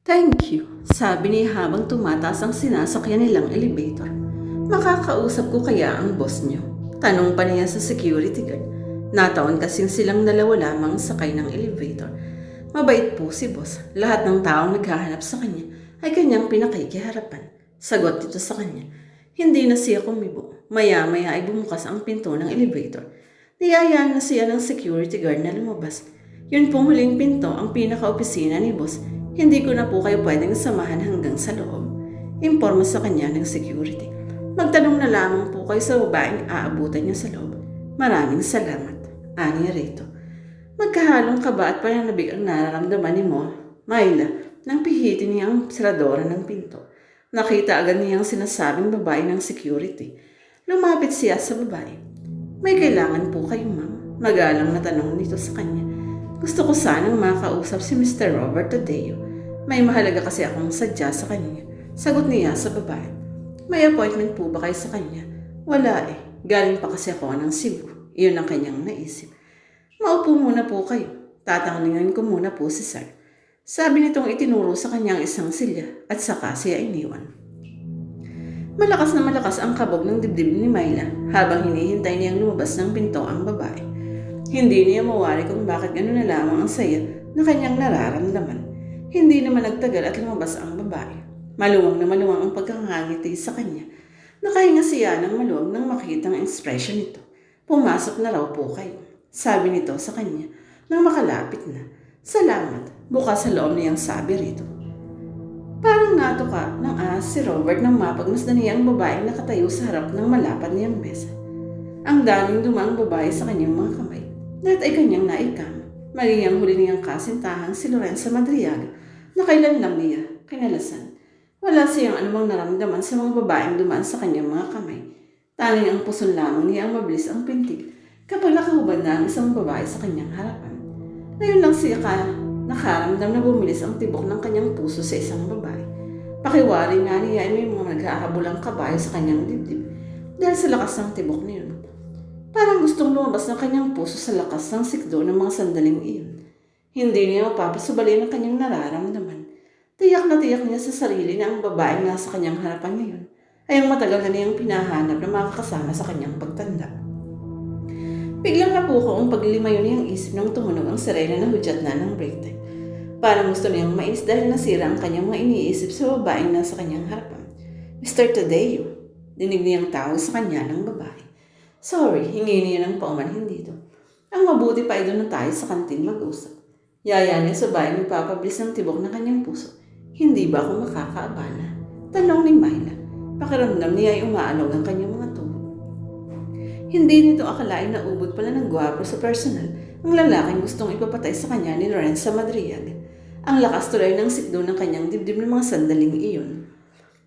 Thank you, sabi niya habang tumataas ang sinasakyan nilang elevator. Makakausap ko kaya ang boss niyo? Tanong pa niya sa security guard. Nataon kasing silang dalawa lamang sakay ng elevator. Mabait po si boss. Lahat ng taong naghahanap sa kanya ay kanyang pinakikiharapan. Sagot nito sa kanya. Hindi na siya kumibo. Maya-maya ay bumukas ang pinto ng elevator. Niyayaan na siya ng security guard na lumabas. Yun pong huling pinto ang pinaka-opisina ni boss. Hindi ko na po kayo pwedeng samahan hanggang sa loob. Imporma sa kanya ng security. Magtanong na lamang po kayo sa babaeng aabutan niya sa loob. Maraming salamat. Ani rito. Magkahalong kaba at pananabig ang nararamdaman ni Myla nang pihitin niya ang seradora ng pinto. Nakita agad niya ang sinasabing babae ng security. Lumapit siya sa babae. May kailangan po kayo, ma'am? Magalang na tanong nito sa kanya. Gusto ko sanang makausap si Mr. Robert Tadeo. May mahalaga kasi akong sadya sa kanya. Sagot niya sa babae. May appointment po ba kayo sa kanya? Wala eh. Galing pa kasi ako ng Cebu. Iyon ang kanyang naisip. Maupo muna po kayo. Tatanglingan ko muna po si Sir. Sabi nitong itinuro sa kanyang isang silya at saka siya iniwan. Malakas na malakas ang kabog ng dibdib ni Myla habang hinihintay niyang lumabas ng pinto ang babae. Hindi niya mawari kung bakit gano'n na lamang ang saya na kanyang nararamdaman. Hindi naman nagtagal at lumabas ang babae. Maluwang na maluwang ang pagkakangiti sa kanya. Nakahinga siya ng maluwag nang makita ang ekspresyon nito. Pumasok na raw po kayo. Sabi nito sa kanya nang makalapit na. Salamat. Bukas sa loob niyang sabi rito. Parang natuka ng si Robert nang mapagmasdan niya ang babaeng nakatayo sa harap ng malapad niyang mesa. Ang daming dumang babae sa kanyang mga kamay. Lahat ay kanyang naikam. Maging ang huli niyang kasintahang si Lorenza Madriaga na kailan lang niya kinalasan. Wala siyang anumang naramdaman sa mga babaeng dumaan sa kanyang mga kamay. Tanging ang puson lamang niya ang mabilis ang pintig kapag nakahubad na ang isang babae sa kanyang harapan. Ngayon lang siya nakaramdam na bumilis ang tibok ng kanyang puso sa isang babae. Pakiwari nga niya ay may mga naghahabulang kabayo sa kanyang dibdib dahil sa lakas ng tibok niyon. Parang gustong lumabas ng kanyang puso sa lakas ng sikdo ng mga sandaling iyon. Hindi niya mapapasubali ang kanyang nararamdaman. Tiyak na tiyak niya sa sarili na ang babaeng nasa kanyang harapan ngayon ay ang matagal na niyang pinahanap na makakasama sa kanyang pagtanda. Biglang napuko ang paglimayo niyang isip nang tumunog ang sirena na hudyat na ng break time. Parang gusto niyang mais dahil nasira ang kanyang mga iniisip sa babaeng nasa kanyang harapan. Mr. Tadeo, dinig niyang tawag sa kanya ng babae. Sorry, hingi niya ng paumanhin dito. Ang mabuti pa ay doon na tayo sa kantin mag-usap. Yaya niya sa bahay magpapabilis ng tibok ng kanyang puso. Hindi ba ako makakaabala? Tanong ni Myla. Pakiramdam niya ay umaalog ang kanyang mga tuhod. Hindi nito akalain na ubod pala ng gwapo sa personal ang lalaking gustong ipapatay sa kanya ni Lorenza Madriaga. Ang lakas tuloy ng sikdo ng kanyang dibdib ng mga sandaling iyon.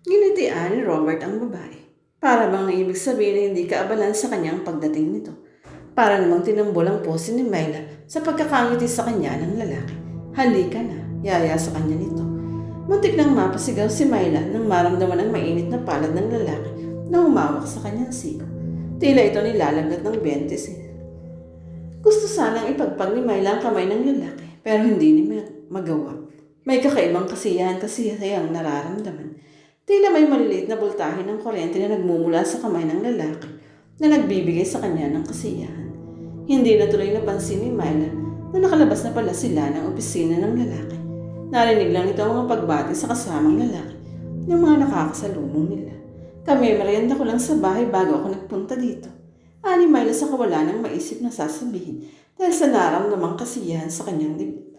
Ginitian ni Robert ang babae. Para bang ibig sabihin na hindi kaabalan sa kanyang pagdating nito. Para namang tinambol ang pose ni Myla sa pagkakangiti sa kanya ng lalaki. Halika na, yaya sa kanya nito. Muntik nang mapasigaw si Myla nang maramdaman ang mainit na palad ng lalaki na humawak sa kanyang siko. Tila ito nilalagnat ng 20. Gusto sanang ipagpag ni Myla ang kamay ng lalaki pero hindi niya magawa. May kakaibang kasiyahan ang nararamdaman. Tila may maliliit na bultahe ng kuryente na nagmumula sa kamay ng lalaki na nagbibigay sa kanya ng kasiyahan. Hindi na tuloy napansin ni Myla na nakalabas na pala sila ng opisina ng lalaki. Narinig lang ito ang mga pagbati sa kasamang lalaki ng mga nakakasalubong nila. Kami merienda ko lang sa bahay bago ako nagpunta dito. Ani Myla sa kawalan ng maisip na sasabihin dahil sa naramdamang kasiyahan sa kanyang dibdib.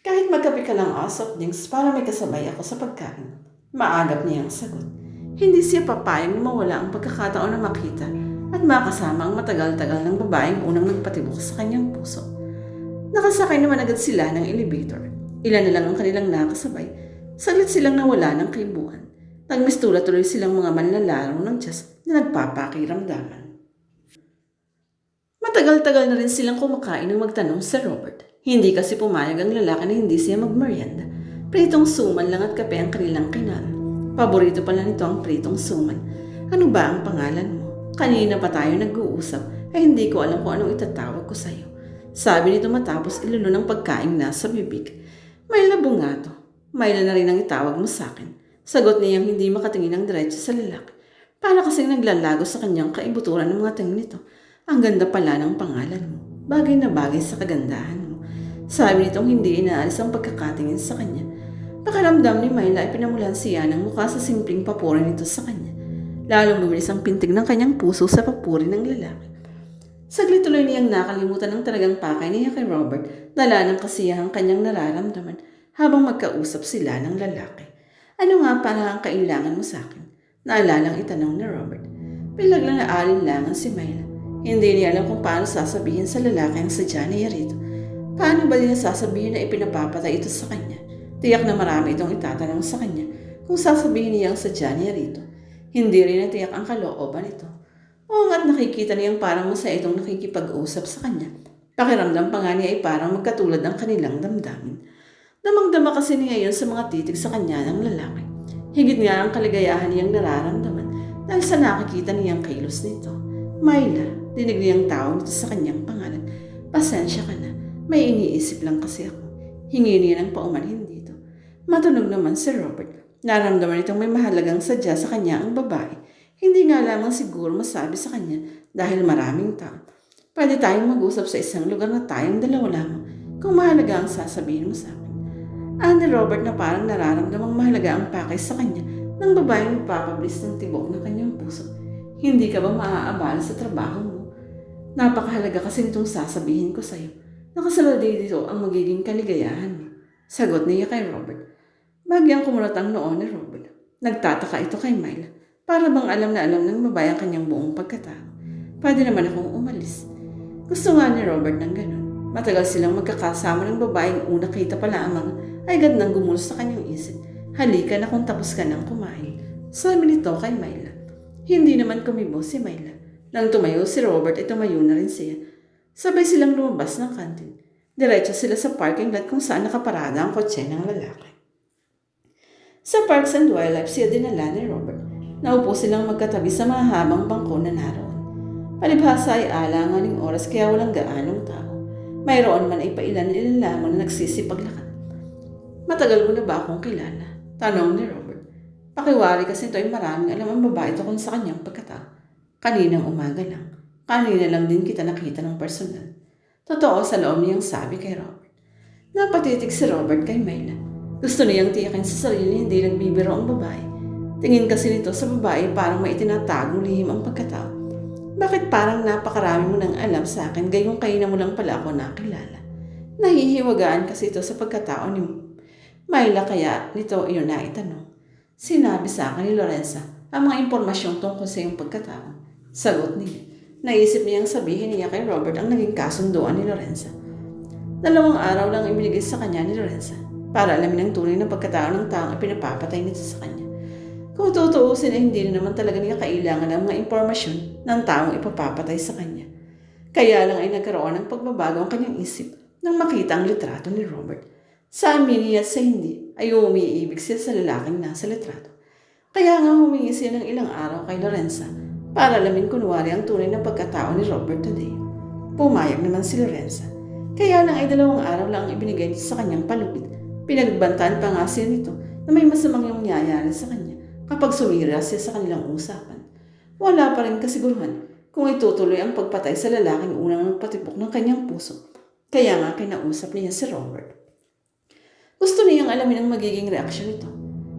Kahit magkape ka lang soft drinks para may kasabay ako sa pagkain. Maagap niya ang sagot. Hindi siya papayag na mawala ang pagkakataon na makita at makasama ang matagal-tagal ng babaeng unang nagpatibok sa kanyang puso. Nakasakay naman agad sila ng elevator. Ilan na lang ang kanilang nakasabay. Saglit silang nawala ng kaibuan. Nagmistula tuloy silang mga manlalaro ng jazz na nagpapakiramdaman. Matagal-tagal na rin silang kumakain ng magtanong sa Robert. Hindi kasi pumayag ang lalaki na hindi siya magmerienda. Pritong suman lang at kape ang kanilang kinain. Paborito pala nito ang pritong suman. Ano ba ang pangalan mo? Kanina pa tayo nag-uusap ay hindi ko alam kung anong itatawag ko sa'yo. Sabi nito matapos ilulo ng pagkain na sa bibig. May labo nga to. Myla na rin ang itawag mo sa akin. Sagot niyang hindi makatingin ng diretso sa lalaki. Para kasing naglalago sa kanyang kaibuturan ng mga tingin nito. Ang ganda pala ng pangalan mo. Bagay na bagay sa kagandahan mo. Sabi nitong hindi inaalis ang pagkakatingin sa kanya. Pakiramdam ni Myla ay pinamulan siya ng mukha sa simpleng papuri nito sa kanya. Lalong bumilis ang pintig ng kanyang puso sa papuri ng lalaki. Saglit tuloy niyang nakalimutan ng talagang pakay niya kay Robert, dala ng kasiyahang kanyang nararamdaman habang magkausap sila ng lalaki. Ano nga pala ang kailangan mo sa akin? Naalalang itanong ni Robert. Biglang naalinlangan si Myla. Hindi niya alam kung paano sasabihin sa lalaki ang sadya niya rito. Paano ba niya sasabihin na ipinapapatay ito sa kanya? Tiyak na marami itong itatanong sa kanya kung sasabihin niya ang sadya niya rito. Hindi rin natiyak ang kalooban ito. Oo nga't nakikita niyang parang masaya itong nakikipag-usap sa kanya. Pakiramdam pa nga niya ay parang magkatulad ang kanilang damdamin. Damang-dama kasi niya yun sa mga titig sa kanya ng lalaki. Higit nga ang kaligayahan niyang nararamdaman dahil sa nakikita niyang kilos nito. Myla, dinig niyang tawag nito sa kanyang pangalan. Pasensya ka na, may iniisip lang kasi ako. Hingi niya ng paumanhin dito. Matunog naman si Robert. Naramdaman itong may mahalagang sadya sa kanya ang babae. Hindi nga lamang siguro masabi sa kanya dahil maraming tao. Pwede tayong mag-usap sa isang lugar na tayong dalawa lamang kung mahalaga ang sasabihin mo sa akin. Ni Robert na parang nararamdamang mahalaga ang pakay sa kanya ng babaeng nagpapabilis ng tibok ng kanyang puso. Hindi ka ba maaabala sa trabaho mo? Napakahalaga kasi nitong sasabihin ko sa iyo. Nakasalalay dito ang magiging kaligayahan mo. Sagot niya kay Robert. Bagyang kumulat ang noon ni Robert. Nagtataka ito kay Myla. Para bang alam na alam ng babae ang kanyang buong pagkatao. Pwede naman akong umalis. Gusto nga ni Robert ng ganun. Matagal silang magkakasama ng babaeng una kita pa lamang ay agad nang gumulo sa kanyang isip. Halika na kung tapos ka nang kumain. Sabi nito kay Myla. Hindi naman kumibo si Myla. Nang tumayo si Robert ay tumayo na rin siya. Sabay silang lumabas ng kantin. Diretso sila sa parking lot kung saan nakaparada ang kotse ng lalaki. Sa Parks and Wildlife siya dinala ni Robert. Naupo silang magkatabi sa mahabang bangko na naroon. Palibhasa ay alangan ng oras kaya walang gaanong tao. Mayroon man ay pailan-ilan lamang na nagsisipaglakad. Matagal mo na ba akong kilala? Tanong ni Robert. Pakiwari kasi ito ay maraming alam ang babae ito kung sa kanyang pagkatao. Kaninang umaga lang. Kanina lang din kita nakita ng personal. Totoo sa loob niyang sabi kay Robert. Napatitig si Robert kay Myla. Gusto niyang tiyakin sa sarili hindi nagbibiro ang babae. Tingin kasi nito sa babae parang may itinatagong lihim ang pagkatao. Bakit parang napakarami mo nang alam sa akin gayong kayo na mo lang pala ako nakilala? Nahihiwagaan kasi ito sa pagkatao ni Myla kaya nito iyon na itanong. Sinabi sa akin ni Lorenza ang mga impormasyong tungkol sa iyong pagkatao. Sagot niya. Naisip niyang sabihin niya kay Robert ang naging kasunduan ni Lorenza. 2 araw lang ibinigay sa kanya ni Lorenza para alamin ang tunay na pagkatao ng taong ipinapapatay nito sa kanya. Kung tutuusin ay hindi na naman talaga niya kailangan ng mga impormasyon ng taong ipapapatay sa kanya. Kaya lang ay nagkaroon ng pagbabago ang kanyang isip nang makita ang litrato ni Robert. Sa amin niya sa hindi ay umiibig siya sa lalaking nasa litrato. Kaya nga humingi siya ng ilang araw kay Lorenza para alamin kunwari ang tunay na pagkatao ni Robert today. Pumayag naman si Lorenza. Kaya lang ay 2 araw lang ang ibinigay nito sa kanyang palupit. Pinagbantaan pa nga siya nito na may masamang yung mangyayari sa kanya kapag sumira siya sa kanilang usapan. Wala pa rin kasiguruhan kung itutuloy ang pagpatay sa lalaking unang nagpatibok ng kanyang puso. Kaya nga kinausap niya si Robert. Gusto niyang alamin ang magiging reaksyon nito.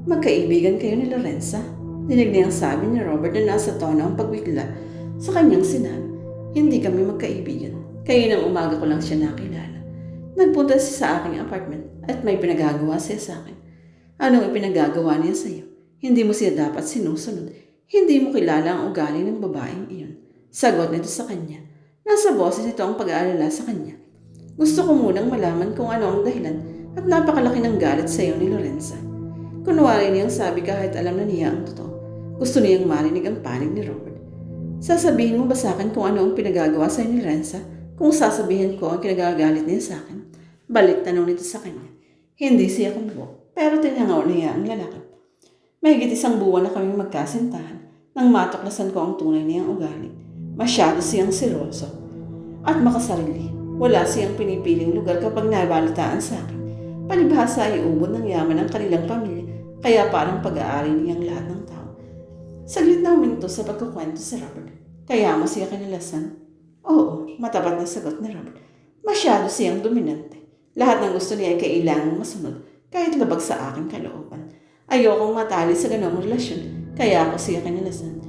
Magkaibigan kayo ni Lorenza? Dinig niyang sabi ni Robert na nasa tono ang pagwikla sa kanyang sinabi. Hindi kami magkaibigan. Kaya ng umaga ko lang siya nakilala. Nagpunta siya sa aking apartment at may pinagagawa siya sa akin. Anong ipinagagawa niya sa iyo? Hindi mo siya dapat sinusunod. Hindi mo kilala ang ugali ng babaeng iyon. Sagot nito sa kanya. Nasa boses nito ang pag-aalala sa kanya. Gusto ko munang malaman kung ano ang dahilan at napakalaki ng galit sa iyo ni Lorenza. Kunwari niyang sabi kahit alam na niya ang totoo. Gusto niyang marinig ang panig ni Robert. Sasabihin mo ba sa akin kung ano ang pinagagawa sa iyo ni Lorenza? Kung sasabihin ko ang kinagagalit niya sa akin? Balik tanong nito sa kanya. Hindi siya kumubo, pero tinangaw niya ang lalaki. Mahigit 1 buwan na kaming magkasintahan nang matuklasan ko ang tunay niyang ugali. Masyado siyang seryoso at makasarili. Wala siyang pinipiling lugar kapag nabalitaan sa akin. Palibhasa ay ubod ng yaman ng kanilang pamilya, kaya parang pag-aari niyang lahat ng tao. Saglit na huminto sa pagkukwento si Robert. Kaya mo siya kinalasan? Oo, matapat na sagot ni Robert. Masyado siyang dominante. Lahat ng gusto niya ay kailangang masunod, kahit labag sa aking kalooban. Ayokong matali sa ganong relasyon, kaya ako siya kinalasan.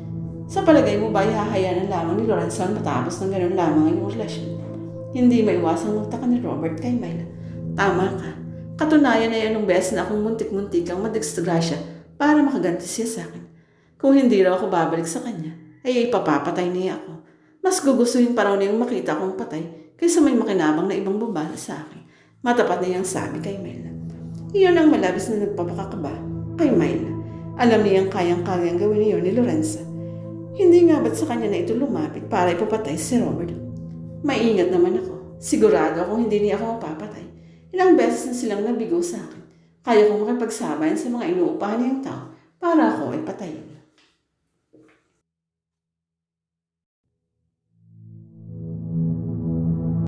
Sa palagay mo ba ihahayaan lamang ni Lorenzo matapos ng ganon lamang ang iyong relasyon? Hindi maiwasang magtaka ni Robert kay Myla. Tama ka. Katunayan ay anong beses na akong muntik-muntik ang madisgrasya para makaganti siya sa akin. Kung hindi raw ako babalik sa kanya, ay ipapapatay niya ako. Mas gugustuhin pa raw niyang makita akong patay kaysa may makinabang na ibang babae sa akin. Matapat niyang sabi kay Myla. Iyon ang malabis na nagpapakakaba kay Myla. Alam niyang kayang-kayang gawin niyon ni Lorenza. Hindi nga ba't sa kanya na ito lumapit para ipapatay si Robert? Maingat naman ako. Sigurado akong hindi niya ako mapapatay. Ilang beses na silang nabigo sa akin. Kaya kong makipagsabayan sa mga inuupahan niyang tao para ako ay patayin.